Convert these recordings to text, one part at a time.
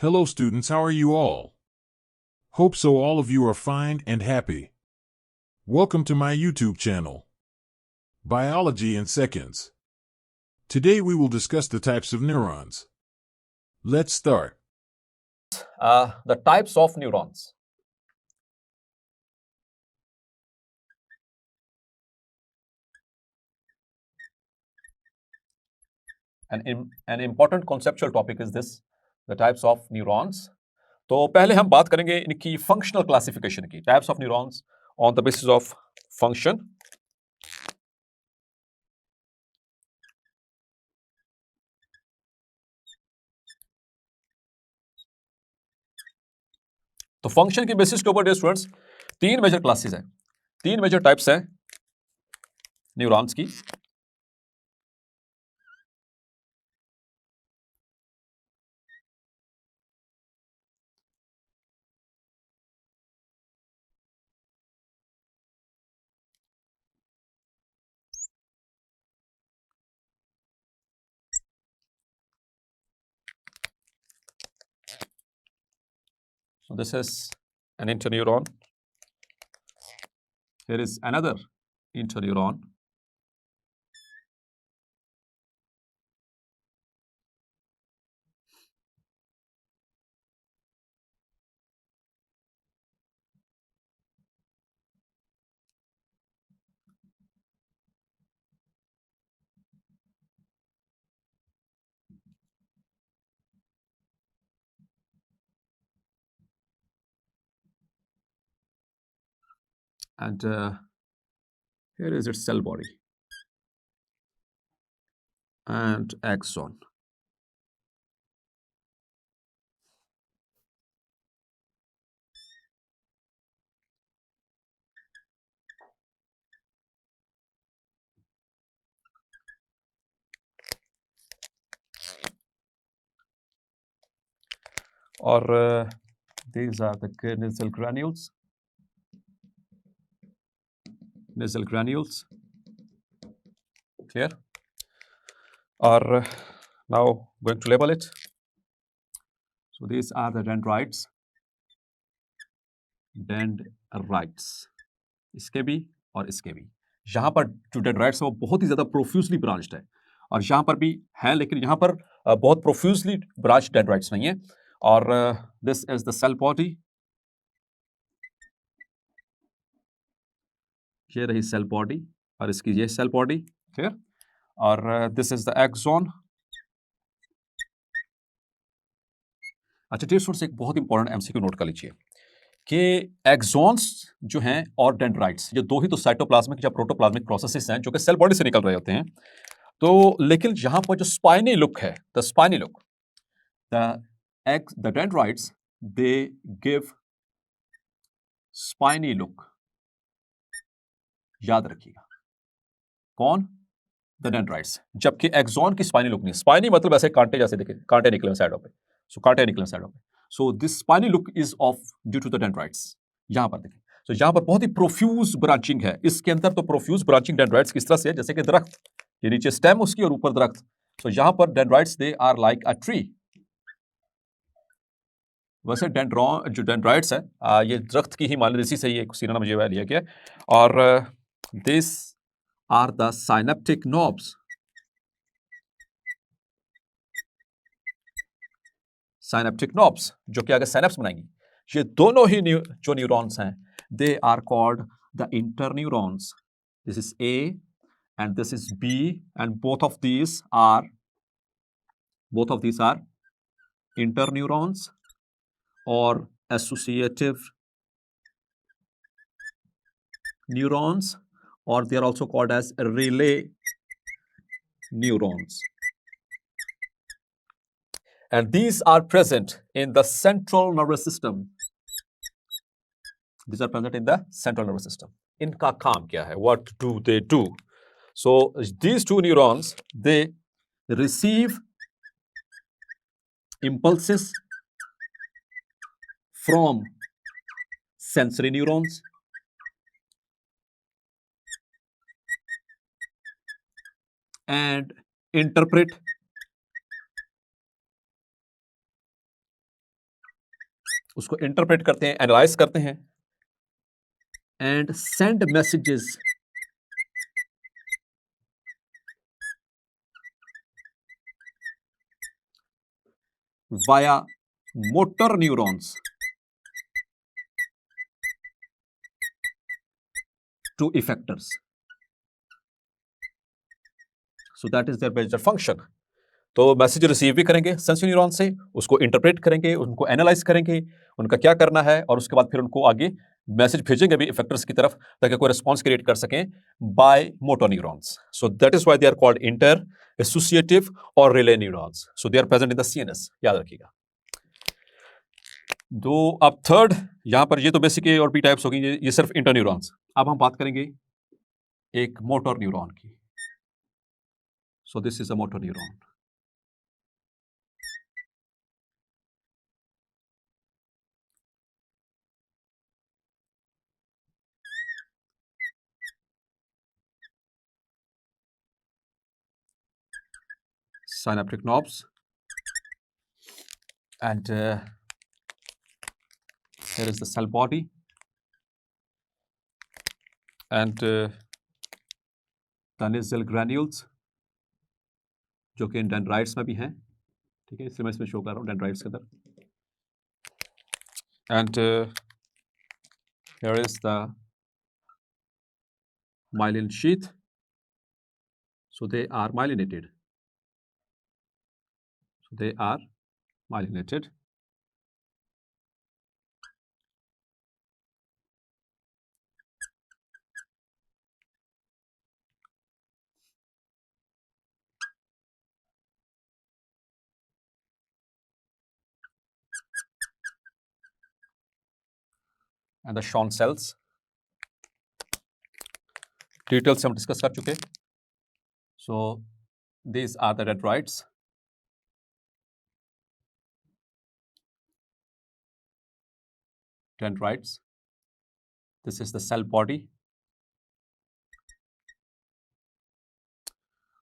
Hello students, how are you all? Hope so all of you are fine and happy. Welcome to my YouTube channel, Biology in Seconds. Today we will discuss the types of neurons. Let's start. The types of neurons. An important conceptual topic is this, the types of neurons. तो पहले हम बात करेंगे इनकी functional classification की, types of neurons on the basis of function. तो function की basis के ऊपर डियर स्टूडेंट्स तीन मेजर क्लासेस हैं, तीन मेजर टाइप्स हैं न्यूरॉन्स की. So this is an interneuron. Here is another interneuron. And here is its cell body and axon. Or these are the nasal granules. Nasal granules. Clear? Or now going to label it. So these are the dendrites. Dendrites. इसके भी और इसके भी. यहाँ पर जो dendrites है वो बहुत ही ज्यादा प्रोफ्यूजली ब्रांच्ड है, और यहाँ पर भी है, लेकिन यहाँ पर बहुत प्रोफ्यूजली ब्रांच डेंड्राइट्स नहीं है. और this is the cell body. ये रही सेल बॉडी और इसकी ये सेल बॉडी. क्लियर? और दिस इज द एक्सॉन. अच्छा डियर स्टूडेंट्स, एक बहुत इंपॉर्टेंट एमसीक्यू नोट कर लीजिए कि एक्सॉन्स जो हैं और डेंड्राइट्स, ये दो ही तो साइटोप्लाज्मिक या प्रोटोप्लाज्मिक प्रोसेसेस हैं जो कि सेल बॉडी से निकल रहे होते हैं. तो लेकिन यहाँ पर जो स्पाइनी लुक है, the spiny look, the dendrites they give spiny look. याद रखिएगा, कौन? The dendrites. जबकि एक्सॉन की स्पाइनी लुक नहीं. स्पाइनी मतलब ऐसे कांटे जैसे, देखिए कांटे निकले साइडों पे. सो कांटे निकले साइडों पे. So this spiny look is of due to the dendrites. यहां पर देखिए, सो यहां पर बहुत ही प्रोफ्यूज ब्रांचिंग है. इसके अंदर तो प्रोफ्यूज ब्रांचिंग डेंड्राइट्स किस तरह से है, जैसे कि दरख्त, ये नीचे स्टेम उसकी और ऊपर दरख्त. सो यहां पर dendrites they are like a tree. वैसे जो डेंड्राइट्स है ये दरख्त की ही मान लीजिए, इसी से ये सिनोनिम ये लिया गया. और this are the synaptic knobs. Synaptic knobs जो कि आगे साइनेप्स बनाएंगी. ये दोनों ही जो न्यूरॉन्स हैं, they are called the interneurons. This is A and this is B, and both of these are interneurons or associative neurons, or they are also called as relay neurons. And these are present in the central nervous system. These are present in the central nervous system. इनका काम क्या है? What do they do? So these two neurons, they receive impulses from sensory neurons and interpret उसको interpret करते हैं, analyse करते हैं and send messages via motor neurons to effectors. So that is their major function. तो message receive भी करेंगे sensory neuron से, उसको इंटरप्रेट करेंगे, उनको एनालाइज करेंगे, उनका क्या करना है, और उसके बाद फिर उनको आगे मैसेज भेजेंगे भी इफेक्टर्स की तरफ ताकि कोई रिस्पॉन्स क्रिएट कर सकें by motor neurons. So that is why they are called inter associative और relay neurons. So they are present in the CNS. याद रखिएगा. दो अब थर्ड, यहां पर ये तो बेसिक ए और बी टाइप्स होगी, ये सिर्फ इंटर न्यूरॉन्स. अब हम बात करेंगे एक मोटर न्यूरॉन की. सो this is a motor neuron. Synaptic knobs, and here is the cell body, and the nasal granules जो कि डेंड्राइट्स में भी हैं. ठीक है, इसलिए मैं इसमें शो कर रहा हूँ डेंड्राइट्स के अंदर. And here is the myelin sheath. So they are myelinated. So they are myelinated. And the Schwann cells. Details हम डिस्कस कर चुके. So these are the dendrites. Dendrites. This is the cell body.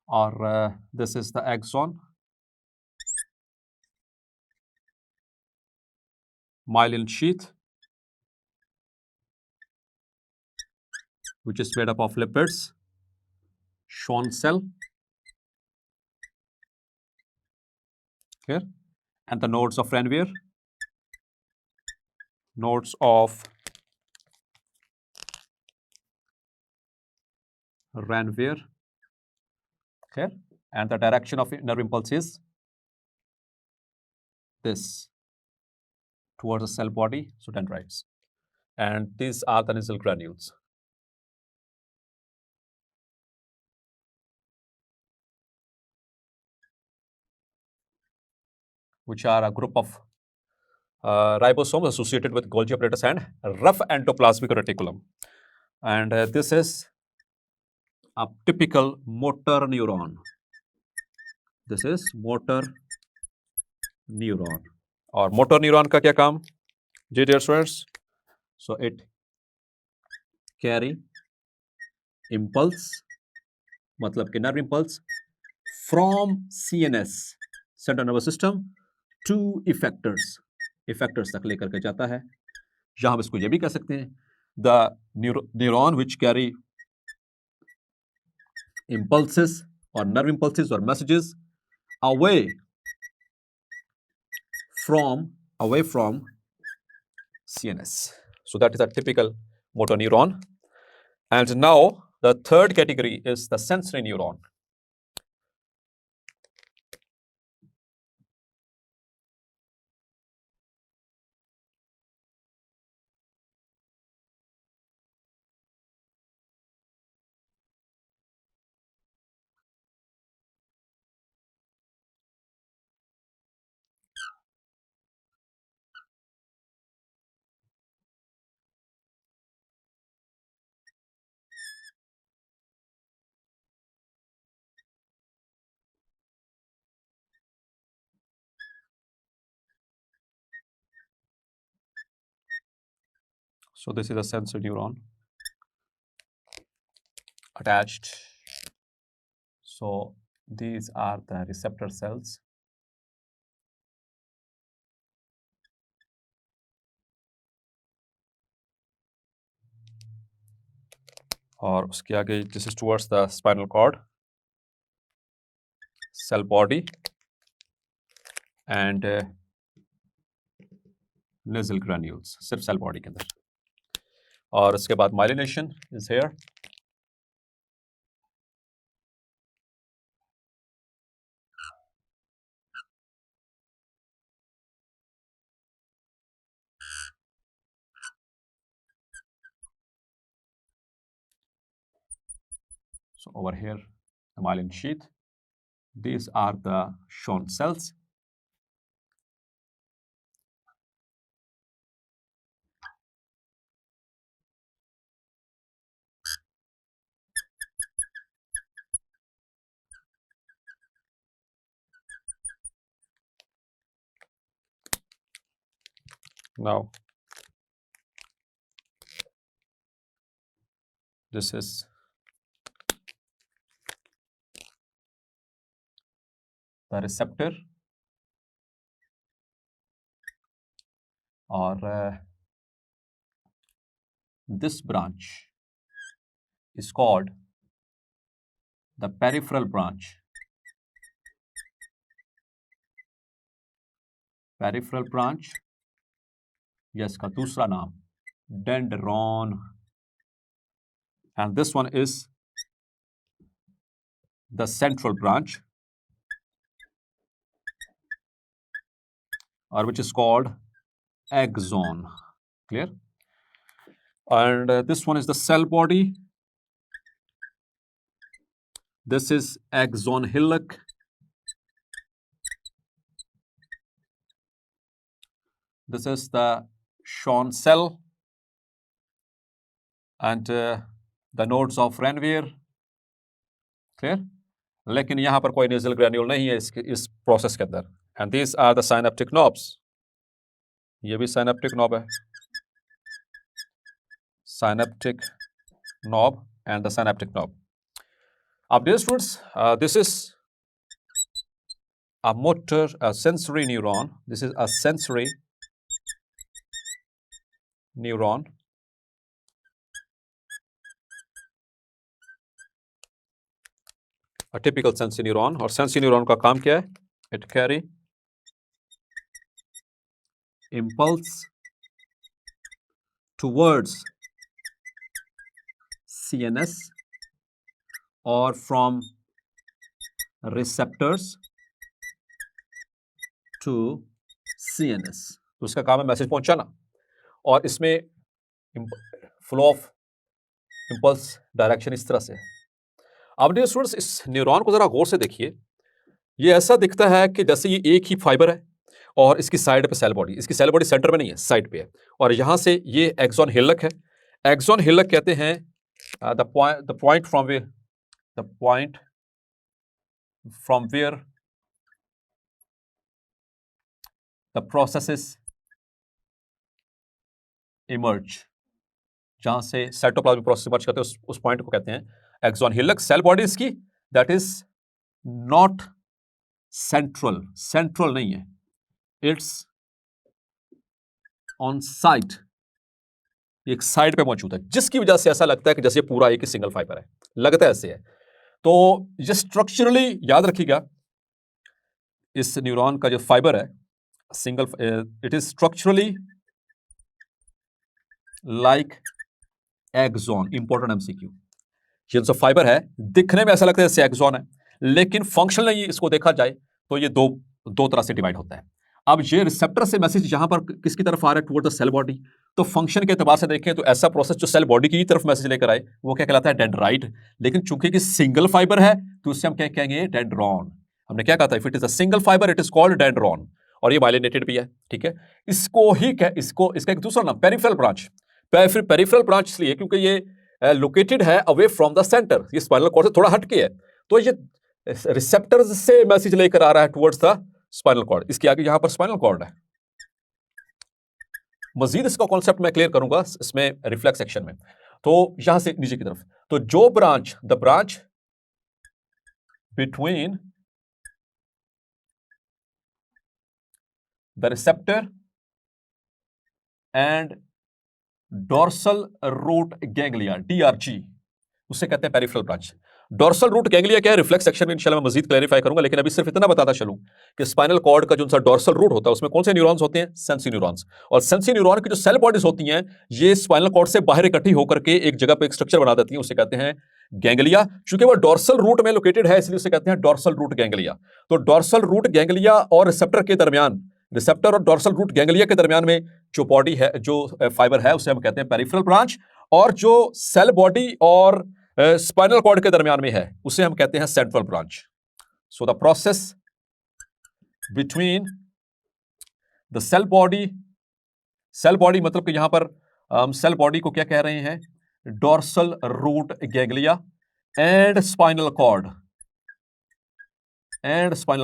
Or this is the axon. Myelin sheath, which is made up of lipids. Schwann cell. Here. And the nodes of Ranvier. Nodes of Ranvier. Here. And the direction of nerve impulse is this, towards the cell body, so dendrites. And these are the nasal granules. Which are a group of ribosomes associated with Golgi apparatus and rough endoplasmic reticulum. And this is a typical motor neuron. This is motor neuron. और motor neuron का क्या काम? Dear students, so it carry impulse, मतलब कि nerve impulse from CNS, central nervous system, to effectors. Effectors तक लेकर के जाता है. या हम इसको ये भी कह सकते हैं, the neuron which carry impulses or nerve impulses or messages away from CNS. So that is a typical motor neuron. And now the third category is the sensory neuron. So this is a sensory neuron attached. So these are the receptor cells. और उसके आगे this is towards the spinal cord, cell body and Nissl granules, सिर्फ cell body के अंदर। और उसके बाद myelination is here. So over here, the myelin sheath. These are the shown cells. Now, this is the receptor, or this branch is called the peripheral branch. Peripheral branch, या इसका दूसरा नाम dendron, and this one is the central branch, or which is called axon. Clear? And this one is the cell body. This is axon hillock. This is the Schwann cell and the nodes of Ranvier. Clear? लेकिन यहाँ पर कोई nasal granule नहीं है इस process के अंदर. And these are the synaptic knobs. ये भी synaptic knob है. Synaptic knob and the synaptic knob. Now, dear students, this is a motor, a sensory neuron. This is a sensory neuron. A typical sensory neuron. और sensory neuron का काम क्या है? It carry impulse towards CNS or from receptors to CNS. तो उसका काम है message पहुंचाना, और इसमें फ्लो ऑफ इंपल्स डायरेक्शन इस तरह से है. अब डियर स्टूडेंट्स, इस न्यूरॉन को जरा गौर से देखिए. ये ऐसा दिखता है कि जैसे ये एक ही फाइबर है और इसकी साइड पे सेल बॉडी. इसकी सेल बॉडी सेंटर में नहीं है, साइड पे है, और यहां से ये एक्सॉन हिल्लक है. एक्सॉन हिल्लक कहते हैं the point from where the processes emerge. जहां से साइटोप्लाज्मिक प्रोसेस इमर्ज करते हैं उस पॉइंट को कहते हैं एक्सॉन हिल्लक. सेल बॉडी इसकी दैट इज नॉट सेंट्रल नहीं है, इट्स ऑन साइड, एक साइड पे मौजूद है, जिसकी वजह से ऐसा लगता है कि जैसे पूरा एक ही सिंगल फाइबर है, लगता है ऐसे है. तो ये स्ट्रक्चरली याद रखिएगा, इस न्यूरॉन का जो फाइबर है single, it is structurally like axon. Important MCQ. ये जो फाइबर है दिखने में ऐसा लगता है जैसे एक्सॉन है, लेकिन फंक्शनली इसको देखा जाए तो ये दो तरह से डिवाइड होता है. अब ये रिसेप्टर से मैसेज यहां पर किसकी तरफ आ रहा है? Toward the cell body. तो फंक्शन के एतबार से देखें तो ऐसा प्रोसेस जो सेल बॉडी की तरफ मैसेज लेकर आए वो क्या कहलाता है? डेंड्राइट. लेकिन चूंकि कि सिंगल फाइबर है तो उससे हम क्या कहेंगे? डेंड्रॉन. हमने क्या कहा था? If it is a single fibre it is called dendron, और ये माइलिनेटेड भी है. ठीक है, इसका एक दूसरा नाम पेरिफेरल ब्रांच. पेरिफेरल ब्रांच इसलिए क्योंकि ये लोकेटेड है अवे फ्रॉम द सेंटर, ये स्पाइनल कॉर्ड से थोड़ा हटके है, तो ये रिसेप्टर्स से मैसेज लेकर आ रहा है टुवर्ड्स द स्पाइनल कॉर्ड. इसके आगे यहां पर स्पाइनल कॉर्ड है. मजीद इसका कॉन्सेप्ट मैं क्लियर करूंगा इसमें रिफ्लेक्स सेक्शन में. तो यहां से नीचे की तरफ, तो जो branch, the branch between the receptor and dorsal root ganglia, DRG, उसे कहते हैं peripheral branch. Dorsal root ganglia क्या है, रिफ्लेक्स सेक्शन में इंशाल्लाह मैं मजीद क्लैरिफाई करूंगा, लेकिन अभी सिर्फ इतना बताता चलूं कि स्पाइनल कॉर्ड का जो सा डोर्सल रूट होता है उसमें कौन से न्यूरॉन्स होते हैं, सेंसरी न्यूरॉन्स। और सेंसरी न्यूरॉन की जो सेल बॉडीज होती हैं ये स्पाइनल कॉर्ड से बाहर इकट्ठी होकर के एक जगह पे एक स्ट्रक्चर बना देती हैं, उसे कहते हैं गैंग्लिया। चूंकि वो डोर्सल रूट में लोकेटेड है इसलिए उसे कहते हैं डोर्सल रूट गैंग्लिया। तो डोर्सल रूट गैंग्लिया और रिसेप्टर के दरमियान, रिसेप्टर और डोर्सल रूट गैंग्लिया के दरमियान में जो बॉडी है, जो फाइबर है, उसे हम कहते हैं पेरिफेरल ब्रांच। और जो सेल बॉडी और स्पाइनल कॉर्ड के दरमियान में है उसे हम कहते हैं central branch. So the process between the cell body मतलब कि यहां पर सेल बॉडी को क्या कह रहे हैं, dorsal root ganglia and spinal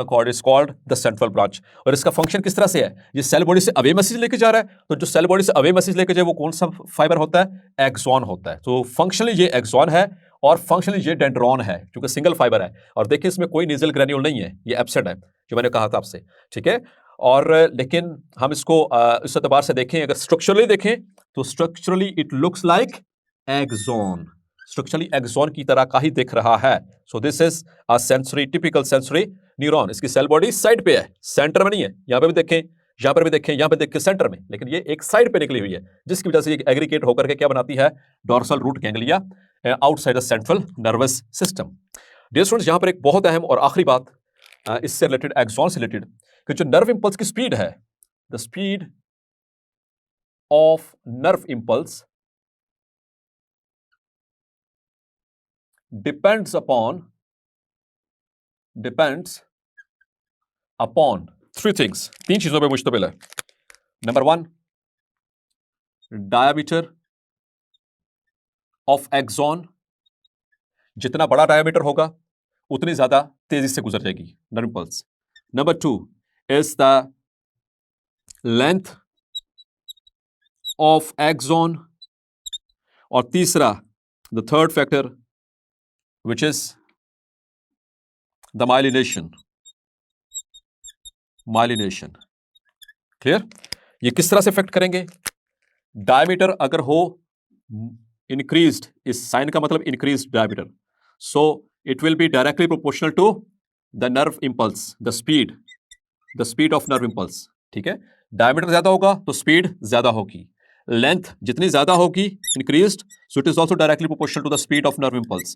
cord is called the central branch. और इसका फंक्शन किस तरह से है, ये सेल बॉडी से अवे मैसेज लेके जा रहा है, तो जो सेल बॉडी से अवे मैसेज लेके जाए वो कौन सा फाइबर होता है, एक्सॉन होता है। तो फंक्शनली ये एक्सॉन है और फंक्शनली ये डेंड्रॉन है, क्योंकि सिंगल फाइबर है। और देखिए इसमें कोई नीजल ग्रेन्यूल नहीं है, ये एब्सेंट है जो मैंने कहा था आपसे, ठीक है। और लेकिन हम इसको इस एतबार से देखें, अगर स्ट्रक्चरली देखें तो structurally it looks like axon, structurally axon की तरह का ही दिख रहा है। So this is a sensory, typical sensory neuron. इसकी सेल बॉडी साइड पे है, सेंटर में नहीं है। यहां पे भी देखें, यहां पर भी देखें, यहां पे देखें सेंटर में, लेकिन ये एक साइड पे निकली हुई है, जिसकी वजह से ये एग्रीगेट होकर के क्या बनाती है, dorsal root ganglia outside the central nervous system. Dear students, यहां पर एक बहुत अहम और आखिरी बात इससे रिलेटेड, एक्सॉन से रिलेटेड, कि जो नर्व इंपल्स की स्पीड है, the speed of nerve impulse depends upon three things, तीन चीजों पे मुश्तमिल है। नंबर 1, डायामीटर ऑफ एक्सॉन, जितना बड़ा डायामीटर होगा उतनी ज्यादा तेजी से गुजर जाएगी nerve impulse. Number 2 is the length of axon, और तीसरा, the third factor, which is the myelination. Clear? ये किस तरह से इफेक्ट करेंगे? डायमीटर अगर हो इंक्रीज्ड, इस साइन का मतलब increased diameter, so it will be directly proportional to the nerve impulse, the speed of nerve impulse, ठीक है। डायमीटर ज्यादा होगा तो स्पीड ज्यादा होगी, लेंथ जितनी ज्यादा होगी increased, so it is also directly proportional to the speed of nerve impulse.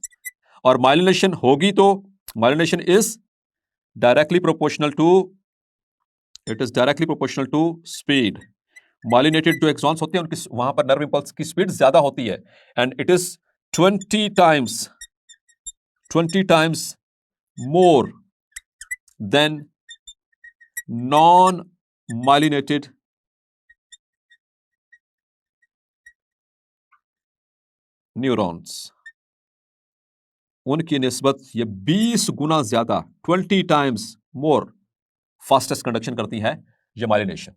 और माइलिनेशन होगी तो myelination is directly proportional to speed. Myelinated जो एक्सॉन्स होते हैं उनकी वहां पर नर्व इंपल्स की स्पीड ज्यादा होती है, and it is 20 times more than non myelinated neurons. उनकी निस्बत ये 20 गुना ज्यादा, 20 टाइम्स मोर फास्टेस्ट कंडक्शन करती है ये माइलिनेशन।